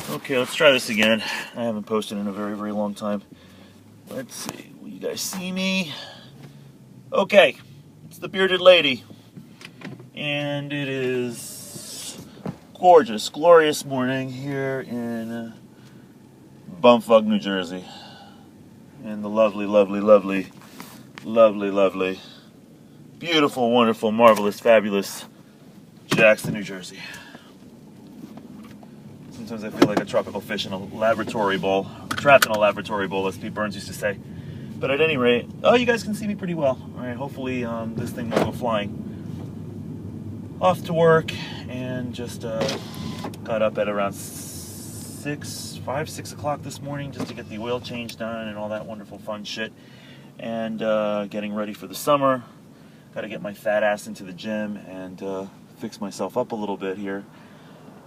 Okay, let's try this again. I haven't posted in a very, very long time. Let's see. Will you guys see me? Okay, it's the bearded lady. And it is gorgeous, glorious morning here in bumfuck, New Jersey. And the lovely, lovely, lovely, lovely, lovely, beautiful, wonderful, marvelous, fabulous Jackson, New Jersey. Sometimes I feel like a tropical fish in a laboratory bowl, trapped in a laboratory bowl, as Pete Burns used to say. But at any rate, oh, you guys can see me pretty well. All right, hopefully this thing will go flying. Off to work, and just got up at around 6 o'clock this morning just to get the oil change done and all that wonderful fun shit. And getting ready for the summer. Got to get my fat ass into the gym and fix myself up a little bit here.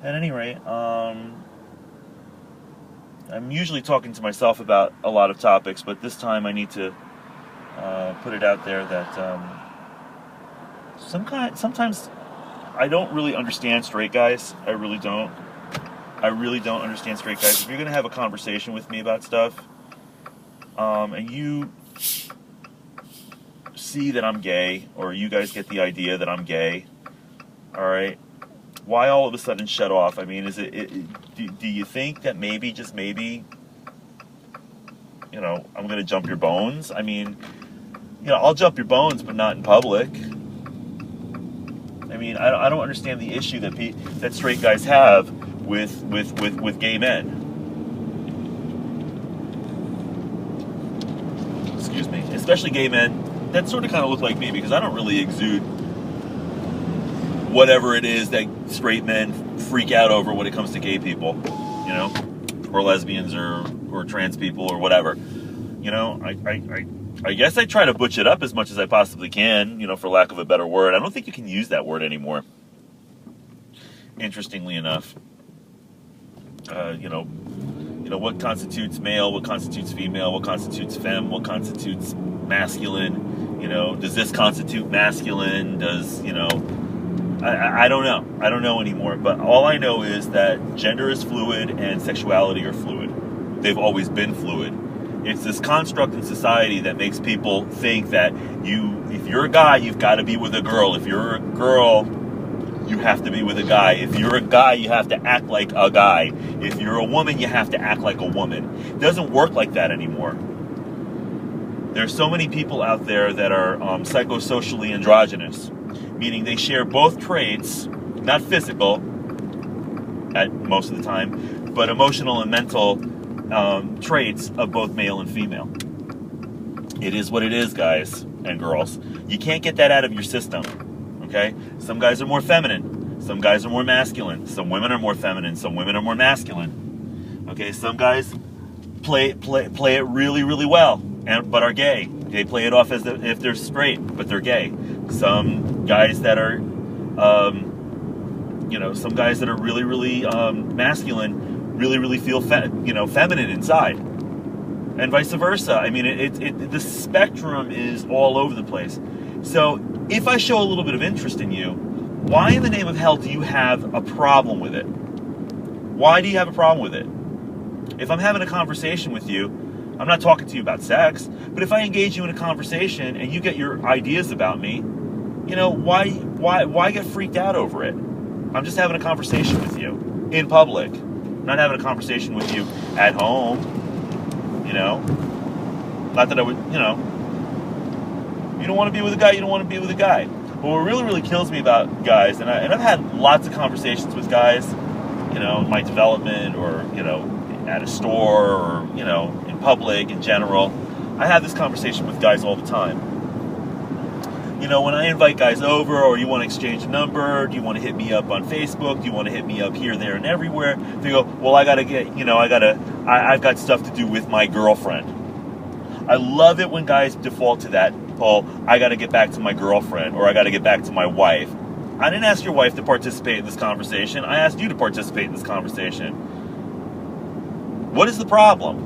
At any rate, I'm usually talking to myself about a lot of topics, but this time I need to put it out there that sometimes I don't really understand straight guys. I really don't. I really don't understand straight guys. If you're going to have a conversation with me about stuff, and you see that I'm gay, or you guys get the idea that I'm gay, all right, why all of a sudden shut off? I mean, do you think that maybe, just maybe, I'm going to jump your bones? I mean, I'll jump your bones, but not in public. I mean, I don't understand the issue that straight guys have with gay men. Excuse me. Especially gay men that sort of kind of look like me, because I don't really exude whatever it is that straight men freak out over when it comes to gay people, or lesbians or trans people or whatever. I guess I try to butch it up as much as I possibly can, for lack of a better word. I don't think you can use that word anymore. Interestingly enough, what constitutes male, what constitutes female, what constitutes femme, what constitutes masculine, does this constitute masculine, does, I don't know. I don't know anymore. But all I know is that gender is fluid and sexuality are fluid. They've always been fluid. It's this construct in society that makes people think that if you're a guy, you've got to be with a girl. If you're a girl, you have to be with a guy. If you're a guy, you have to act like a guy. If you're a woman, you have to act like a woman. It doesn't work like that anymore. There's so many people out there that are psychosocially androgynous, meaning they share both traits, not physical at most of the time, but emotional and mental traits of both male and female. It is what it is, guys and girls. You can't get that out of your system, okay? Some guys are more feminine. Some guys are more masculine. Some women are more feminine. Some women are more masculine. Okay, some guys play it really, really well, but are gay. They play it off as if they're straight, but they're gay. Some guys that are, some guys that are really, really masculine, really, really feel feminine inside, and vice versa. I mean, the spectrum is all over the place. So if I show a little bit of interest in you, why in the name of hell do you have a problem with it? Why do you have a problem with it? If I'm having a conversation with you, I'm not talking to you about sex, but if I engage you in a conversation and you get your ideas about me, why get freaked out over it? I'm just having a conversation with you in public. I'm not having a conversation with you at home, Not that I would, you don't want to be with a guy, you don't want to be with a guy. But what really, really kills me about guys, and I've had lots of conversations with guys, in my development, or, at a store, or, in public, in general. I have this conversation with guys all the time. When I invite guys over, or you want to exchange a number, do you want to hit me up on Facebook, do you want to hit me up here, there, and everywhere? They go, well, I've got stuff to do with my girlfriend. I love it when guys default to that, I got to get back to my girlfriend, or I got to get back to my wife. I didn't ask your wife to participate in this conversation. I asked you to participate in this conversation. What is the problem?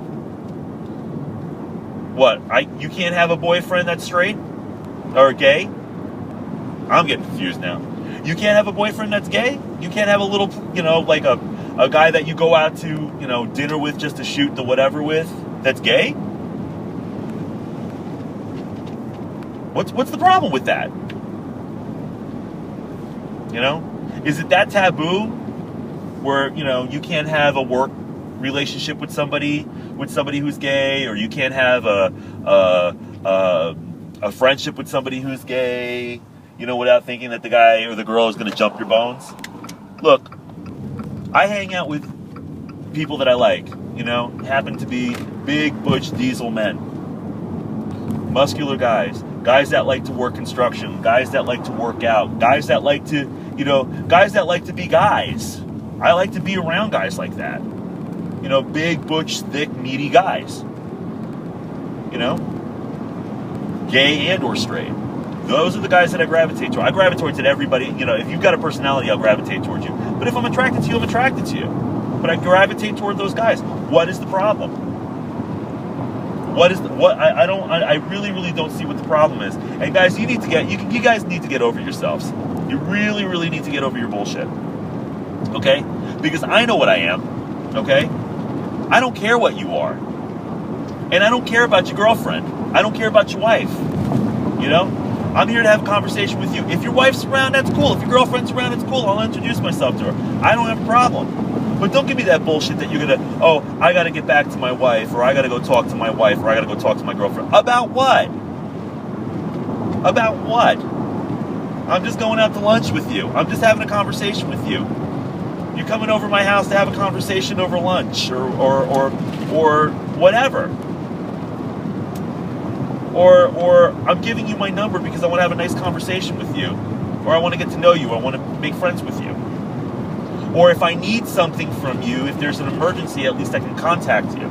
What, you can't have a boyfriend that's straight? Or gay? I'm getting confused now. You can't have a boyfriend that's gay? You can't have a little, like a A guy that you go out to, you know, dinner with just to shoot the whatever with, that's gay? What's the problem with that? You know? Is it that taboo where, you know, you can't have a work relationship with somebody who's gay, or you can't have a friendship with somebody who's gay, you know, without thinking that the guy or the girl is going to jump your bones? Look, I hang out with people that I like, you know, happen to be big, butch, diesel men. Muscular guys that like to work construction, guys that like to work out, guys that like to, you know, guys that like to be guys. I like to be around guys like that. You know, big, butch, thick, meaty guys. You know? Gay and or straight. Those are the guys that I gravitate toward. I gravitate towards everybody. You know, if you've got a personality, I'll gravitate towards you. But if I'm attracted to you, I'm attracted to you. But I gravitate toward those guys. What is the problem? I really don't see what the problem is. And guys, you guys need to get over yourselves. You really, really need to get over your bullshit. Okay? Because I know what I am. Okay? I don't care what you are. And I don't care about your girlfriend. I don't care about your wife. You know? I'm here to have a conversation with you. If your wife's around, that's cool. If your girlfriend's around, that's cool. I'll introduce myself to her. I don't have a problem. But don't give me that bullshit that you're gonna, I gotta get back to my wife, or I gotta go talk to my wife, or I gotta go talk to my girlfriend. About what? About what? I'm just going out to lunch with you. I'm just having a conversation with you. You're coming over my house to have a conversation over lunch, or whatever. Or I'm giving you my number because I want to have a nice conversation with you, or I want to get to know you. I want to make friends with you. Or if I need something from you, if there's an emergency, at least I can contact you.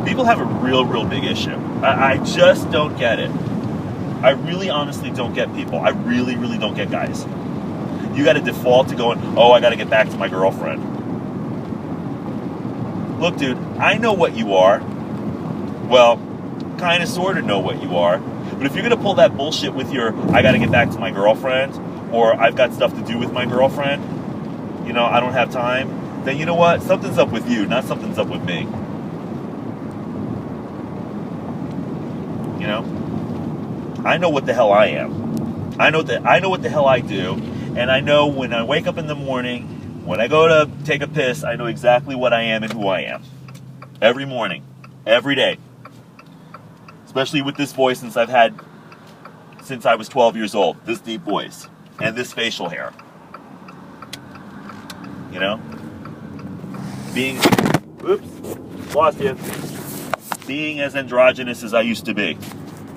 People have a real big issue. I just don't get it. I really honestly don't get people. I really don't get guys. You got to default to going, I got to get back to my girlfriend. Look, dude, I know what you are. Well, kind of sort of know what you are. But if you're going to pull that bullshit with your, I got to get back to my girlfriend, or I've got stuff to do with my girlfriend, you know, I don't have time, then you know what? Something's up with you, not something's up with me. You know? I know what the hell I am. I know what the hell I do, and I know when I wake up in the morning, when I go to take a piss, I know exactly what I am and who I am. Every morning. Every day. Especially with this voice since I've had since I was 12 years old. This deep voice. And this facial hair. You know? Lost you. Being as androgynous as I used to be.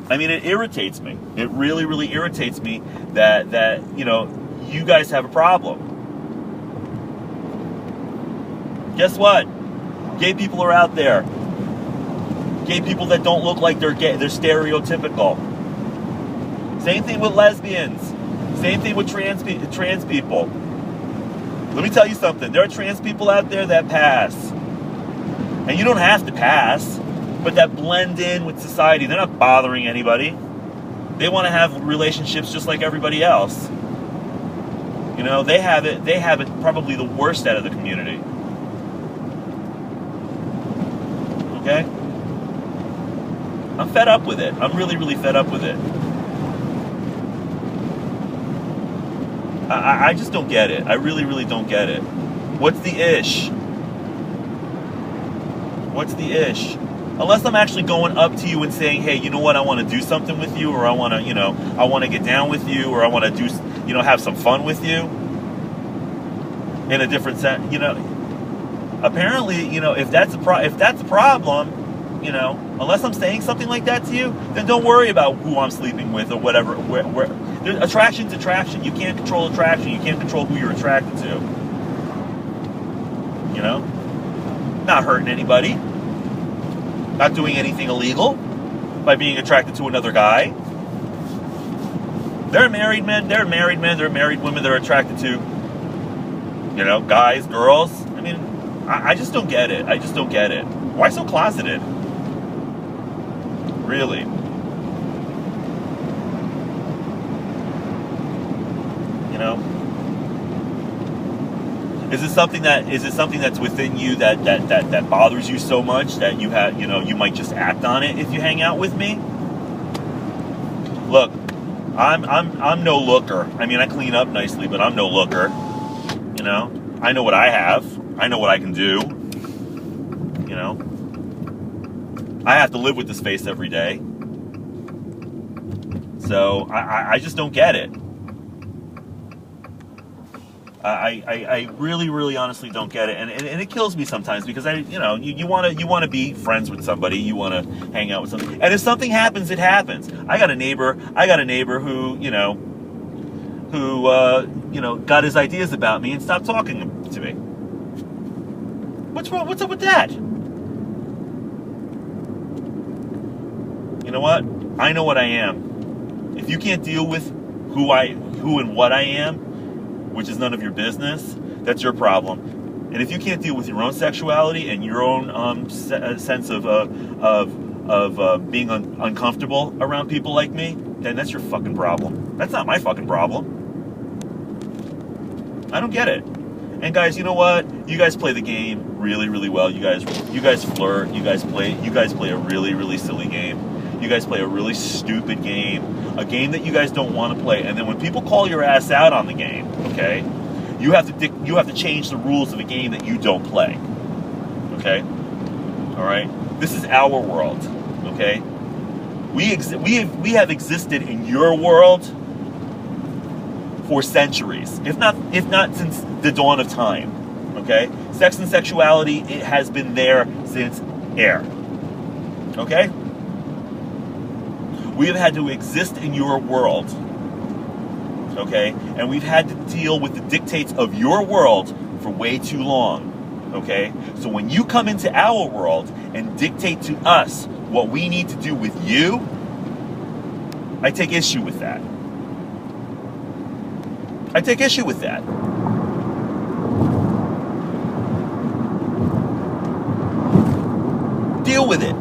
I mean, it irritates me. It really irritates me that you know, you guys have a problem. Guess what? Gay people are out there. Gay people that don't look like they're gay. They're stereotypical. Same thing with lesbians. Same thing with trans people. Let me tell you something. There are trans people out there that pass. And you don't have to pass, but that blend in with society. They're not bothering anybody. They want to have relationships just like everybody else. You know, they have it probably the worst out of the community. Okay? I'm fed up with it. I'm really fed up with it. I just don't get it. I really don't get it. What's the ish? What's the ish? Unless I'm actually going up to you and saying, hey, you know what, I want to do something with you, or I want to, you know, I want to get down with you, or I want to do, you know, have some fun with you. In a different sense, you know. Apparently, you know, if that's a problem, you know, unless I'm saying something like that to you, then don't worry about who I'm sleeping with or whatever. Attraction's attraction. You can't control attraction. You can't control who you're attracted to. You know? Not hurting anybody. Not doing anything illegal by being attracted to another guy. There are married men, there are married women that are attracted to, you know, guys, girls. I mean, I just don't get it. I just don't get it. Why so closeted? Really? You know? Is it something that's within you that bothers you so much that you might just act on it if you hang out with me? Look, I'm no looker. I mean, I clean up nicely, but I'm no looker. You know, I know what I have. I know what I can do. You know, I have to live with this face every day. So I just don't get it. I really, really honestly don't get it, and it kills me sometimes because you want to be friends with somebody, you want to hang out with somebody, and if something happens, it happens. I got a neighbor who got his ideas about me and stopped talking to me. What's wrong? What's up with that? You know what? I know what I am. If you can't deal with who and what I am, which is none of your business, that's your problem. And if you can't deal with your own sexuality and your own sense of being uncomfortable around people like me, then that's your fucking problem. That's not my fucking problem. I don't get it. And guys, you know what? You guys play the game really, really well. You guys flirt. You guys play a really, really silly game. You guys play a really stupid game, a game that you guys don't want to play. And then when people call your ass out on the game, okay, you have to change the rules of a game that you don't play. Okay, all right. This is our world. Okay, we have existed in your world for centuries, if not since the dawn of time. Okay, sex and sexuality, it has been there since air. Okay. We have had to exist in your world, okay? And we've had to deal with the dictates of your world for way too long, okay? So when you come into our world and dictate to us what we need to do with you, I take issue with that. I take issue with that. Deal with it.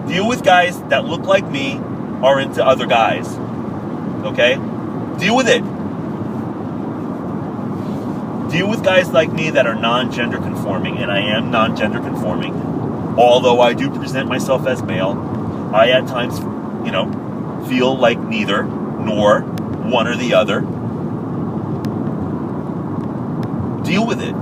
Deal with guys that look like me are into other guys. Okay? Deal with it. Deal with guys like me that are non-gender conforming, and I am non-gender conforming. Although I do present myself as male, I at times, feel like neither, nor one or the other. Deal with it.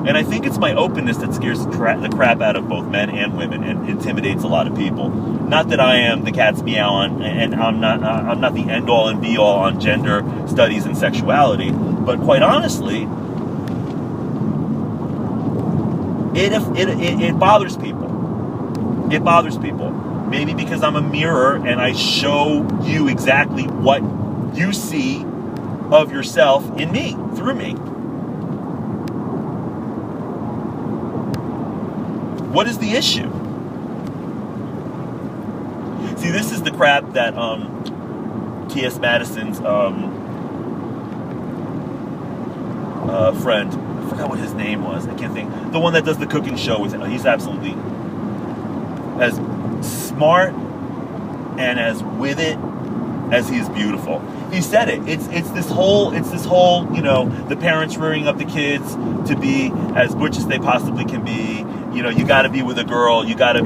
And I think it's my openness that scares the crap out of both men and women and intimidates a lot of people. Not that I am the cat's meow and I'm not the end all and be all on gender studies and sexuality, but quite honestly, it bothers people. It bothers people. Maybe because I'm a mirror and I show you exactly what you see of yourself in me, through me. What is the issue? See, this is the crap that TS Madison's friend, I forgot what his name was, I can't think, the one that does the cooking show with him, he's absolutely as smart and as with it as he is beautiful. He said it. It's this whole, the parents rearing up the kids to be as butch as they possibly can be. You got to be with a girl. You got to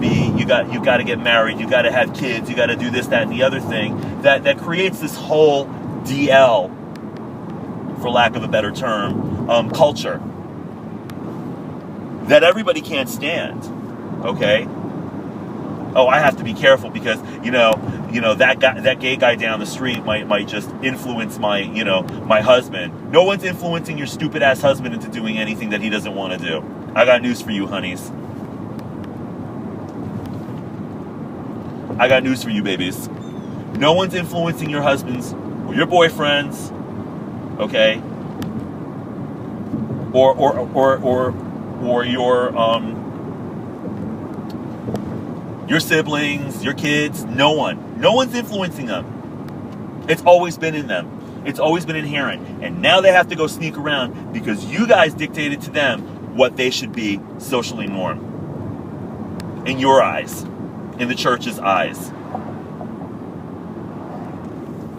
get married. You got to have kids. You got to do this, that, and the other thing. That creates this whole DL, for lack of a better term, culture that everybody can't stand. Okay. Oh, I have to be careful because that gay guy down the street might just influence my husband. No one's influencing your stupid ass husband into doing anything that he doesn't want to do. I got news for you, honeys. I got news for you, babies. No one's influencing your husbands or your boyfriends, okay? Or your siblings, your kids. No one's influencing them. It's always been in them. It's always been inherent. And now they have to go sneak around because you guys dictated to them what they should be socially norm. In your eyes. In the church's eyes.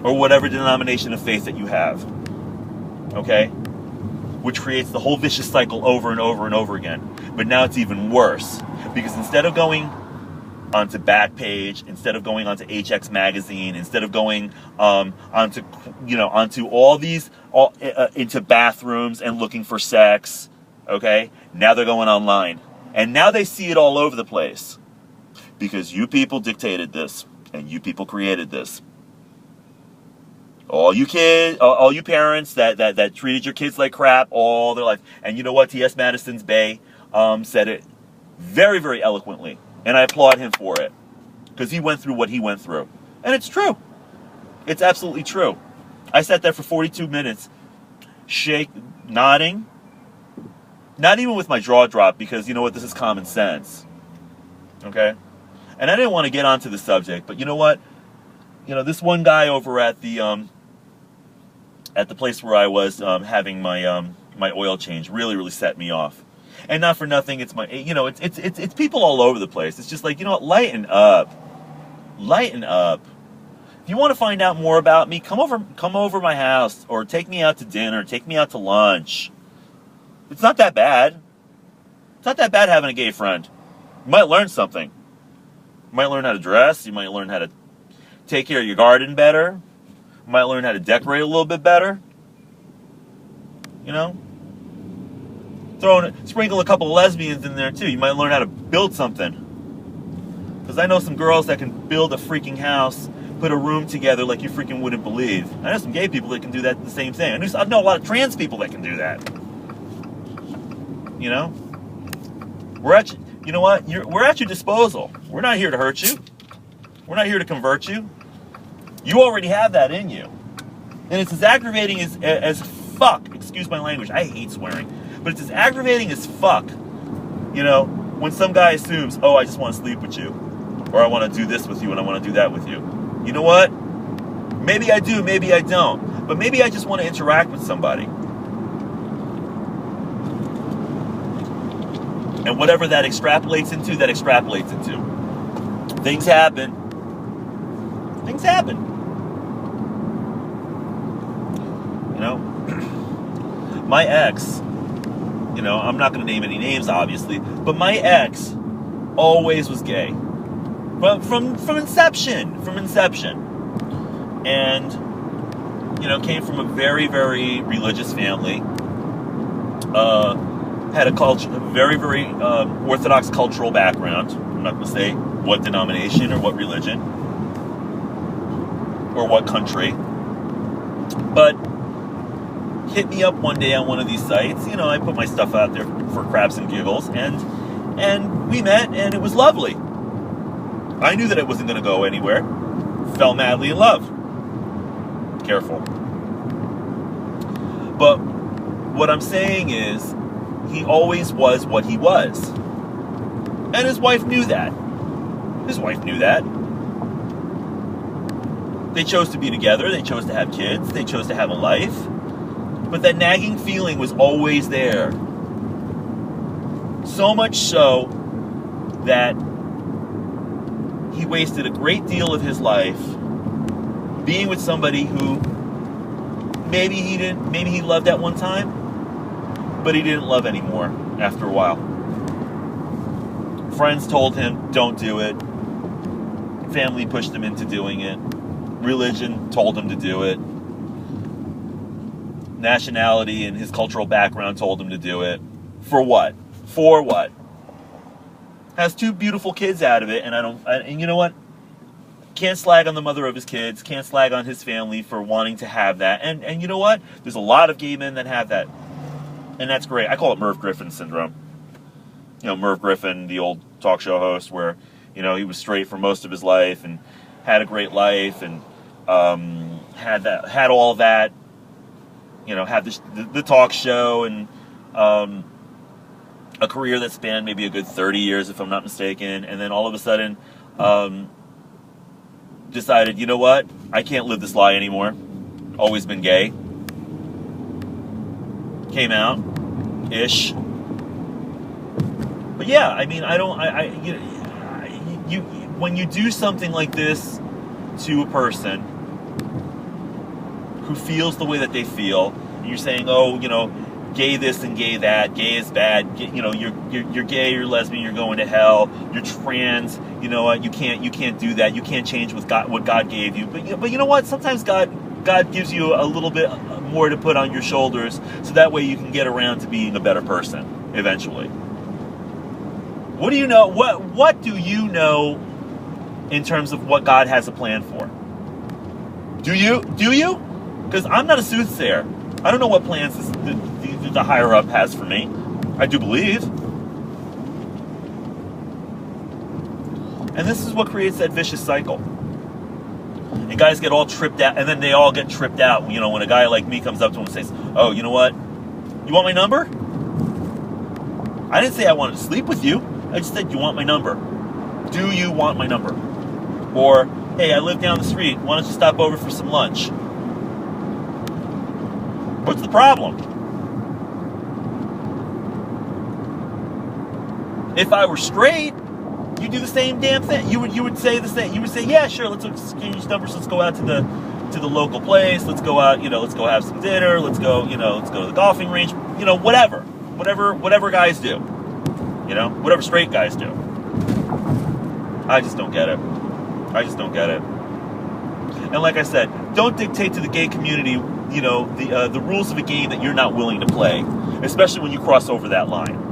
Or whatever denomination of faith that you have. okay? Which creates the whole vicious cycle over and over and over again. But now it's even worse, because instead of going onto Backpage, instead of going onto HX Magazine, instead of going onto all these, into bathrooms and looking for sex, okay? Now they're going online. And now they see it all over the place. Because you people dictated this, and you people created this. All you kids, all you parents that treated your kids like crap all their life. And you know what? TS Madison's Bay said it very, very eloquently. And I applaud him for it. Because he went through what he went through. And it's true. It's absolutely true. I sat there for 42 minutes, nodding. Not even with my jaw dropped, because you know what? This is common sense. Okay? And I didn't want to get onto the subject, but you know what? You know, this one guy over at the place where I was having my my oil change really set me off. And not for nothing, it's it's people all over the place. It's just like, you know what, lighten up. Lighten up. If you want to find out more about me, come over my house, or take me out to dinner, take me out to lunch. It's not that bad. It's not that bad having a gay friend. You might learn something. You might learn how to dress, you might learn how to take care of your garden better. You might learn how to decorate a little bit better. You know? Sprinkle a couple of lesbians in there too. You might learn how to build something. Because I know some girls that can build a freaking house, put a room together like you freaking wouldn't believe. I know some gay people that can do that the same thing. I know a lot of trans people that can do that. You know? You know what? We're at your disposal. We're not here to hurt you. We're not here to convert you. You already have that in you. And it's as aggravating as fuck. Excuse my language. I hate swearing. But it's as aggravating as fuck, you know, when some guy assumes, oh, I just want to sleep with you. Or I want to do this with you and I want to do that with you. You know what? Maybe I do, maybe I don't. But maybe I just want to interact with somebody. And whatever that extrapolates into, that extrapolates into. Things happen. Things happen. You know? My ex, you know, I'm not going to name any names, obviously, but my ex always was gay. From inception. From inception. And, you know, came from a very, very religious family. Had a very, very orthodox cultural background. I'm not going to say what denomination or what religion or what country. But hit me up one day on one of these sites. You know, I put my stuff out there for craps and giggles, and we met, and it was lovely. I knew that it wasn't going to go anywhere. Fell madly in love. Careful. But what I'm saying is, he always was what he was. And his wife knew that. His wife knew that. They chose to be together. They chose to have kids. They chose to have a life. But that nagging feeling was always there. So much so that he wasted a great deal of his life being with somebody who maybe he loved at one time, but he didn't love anymore after a while. Friends told him, don't do it. Family pushed him into doing it. Religion told him to do it. Nationality and his cultural background told him to do it. For what? For what? Has two beautiful kids out of it, and you know what? Can't slag on the mother of his kids, can't slag on his family for wanting to have that. And you know what? There's a lot of gay men that have that. And that's great. I call it Merv Griffin syndrome. You know, Merv Griffin, the old talk show host, where, you know, he was straight for most of his life and had a great life and had all that. You know, had the talk show and a career that spanned maybe a good 30 years, if I'm not mistaken. And then all of a sudden, decided, you know what? I can't live this lie anymore. Always been gay. Came out, ish. But yeah, I mean, when you do something like this to a person who feels the way that they feel, you're saying, oh, gay this and gay that, gay is bad, you're gay, you're lesbian, you're going to hell, you're trans, you know what, you can't do that, you can't change what God gave you. But you know what? Sometimes God gives you a little bit more to put on your shoulders, so that way you can get around to being a better person eventually. What do you know? What do you know in terms of what God has a plan for? Do you? Because I'm not a soothsayer. I don't know what plans the higher up has for me. I do believe. And this is what creates that vicious cycle. And guys get all tripped out, and then they all get tripped out, when a guy like me comes up to him and says, oh, you know what? You want my number? I didn't say I wanted to sleep with you. I just said, you want my number? Do you want my number? Or, hey, I live down the street. Why don't you stop over for some lunch? What's the problem? If I were straight, you do the same damn thing. You would say the same. You would say, yeah, sure, let's exchange numbers. Let's go out to the local place. Let's go out, let's go have some dinner. Let's go to the golfing range. Whatever guys do. Whatever straight guys do. I just don't get it. And like I said, don't dictate to the gay community, the rules of a game that you're not willing to play, especially when you cross over that line.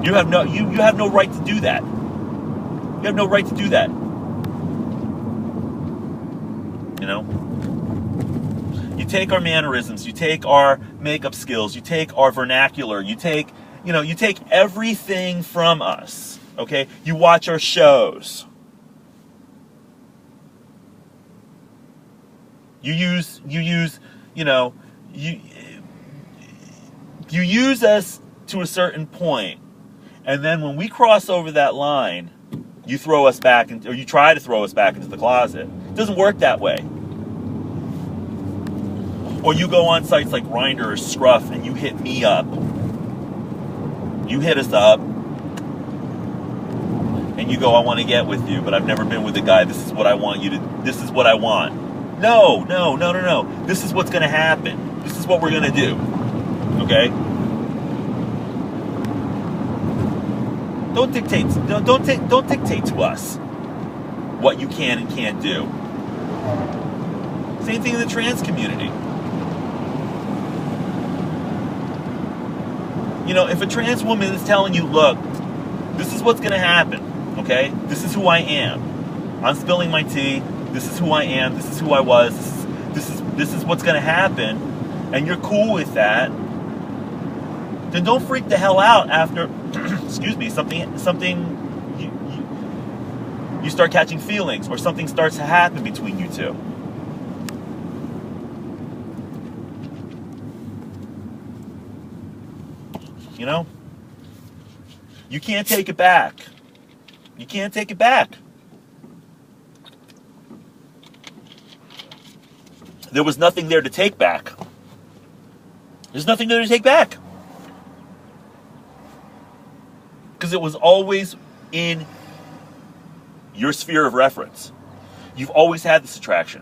You have no right to do that. You have no right to do that. You take our mannerisms, you take our makeup skills, you take our vernacular, you take everything from us. Okay? You watch our shows. You use us to a certain point. And then when we cross over that line, you throw us back, or you try to throw us back into the closet. It doesn't work that way. Or you go on sites like Grindr or Scruff and you hit me up. You hit us up, and you go, I want to get with you, but I've never been with a guy. This is what I want you to. This is what I want. No. This is what's going to happen. This is what we're going to do. Okay? Don't dictate to us what you can and can't do. Same thing in the trans community. If a trans woman is telling you, look, this is what's going to happen, okay? This is who I am. I'm spilling my tea. This is who I am. This is who I was. This is what's going to happen, and you're cool with that. Then don't freak the hell out after, excuse me, something you start catching feelings, or something starts to happen between you two. You can't take it back. You can't take it back. There was nothing there to take back. There's nothing there to take back. Because it was always in your sphere of reference. You've always had this attraction.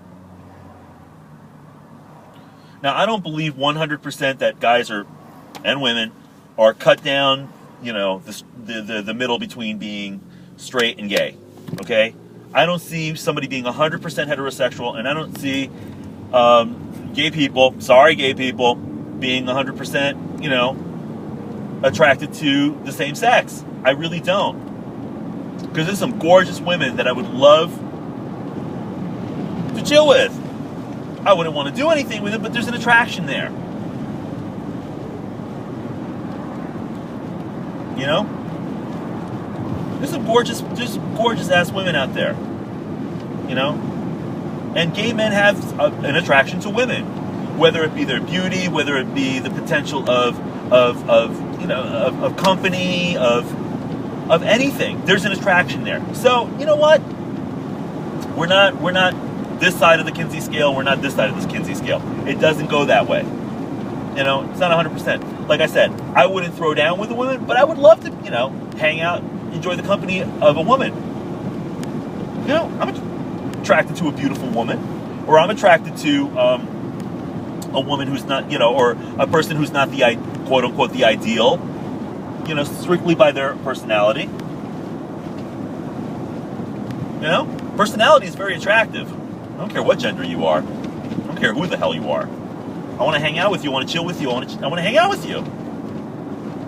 Now, I don't believe 100% that guys and women are cut down, the middle between being straight and gay. Okay? I don't see somebody being 100% heterosexual, and I don't see gay people being 100%, attracted to the same sex. I really don't. Because there's some gorgeous women that I would love to chill with. I wouldn't want to do anything with them, but there's an attraction there. There's some gorgeous ass women out there. And gay men have an attraction to women, whether it be their beauty, whether it be the potential of company, of anything. There's an attraction there. So you know what? We're not this side of the Kinsey scale. We're not this side of this Kinsey scale. It doesn't go that way. It's not 100%. Like I said, I wouldn't throw down with a woman, but I would love to, hang out, enjoy the company of a woman. I'm attracted to a beautiful woman. or I'm attracted to a woman who's not, or a person who's not the quote unquote the ideal, strictly by their personality. Personality is very attractive. I don't care what gender you are. I don't care who the hell you are. I want to hang out with you. I want to chill with you. I want to hang out with you.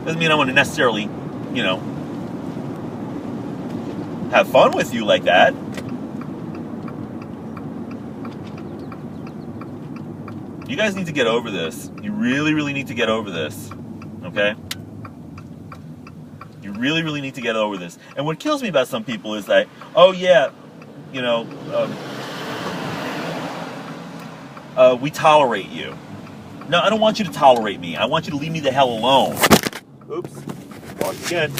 Doesn't mean I want to necessarily, have fun with you like that. You guys need to get over this. You really, really need to get over this. Okay? You really, really need to get over this. And what kills me about some people is that, oh yeah, we tolerate you. No, I don't want you to tolerate me. I want you to leave me the hell alone. Oops. Walk again.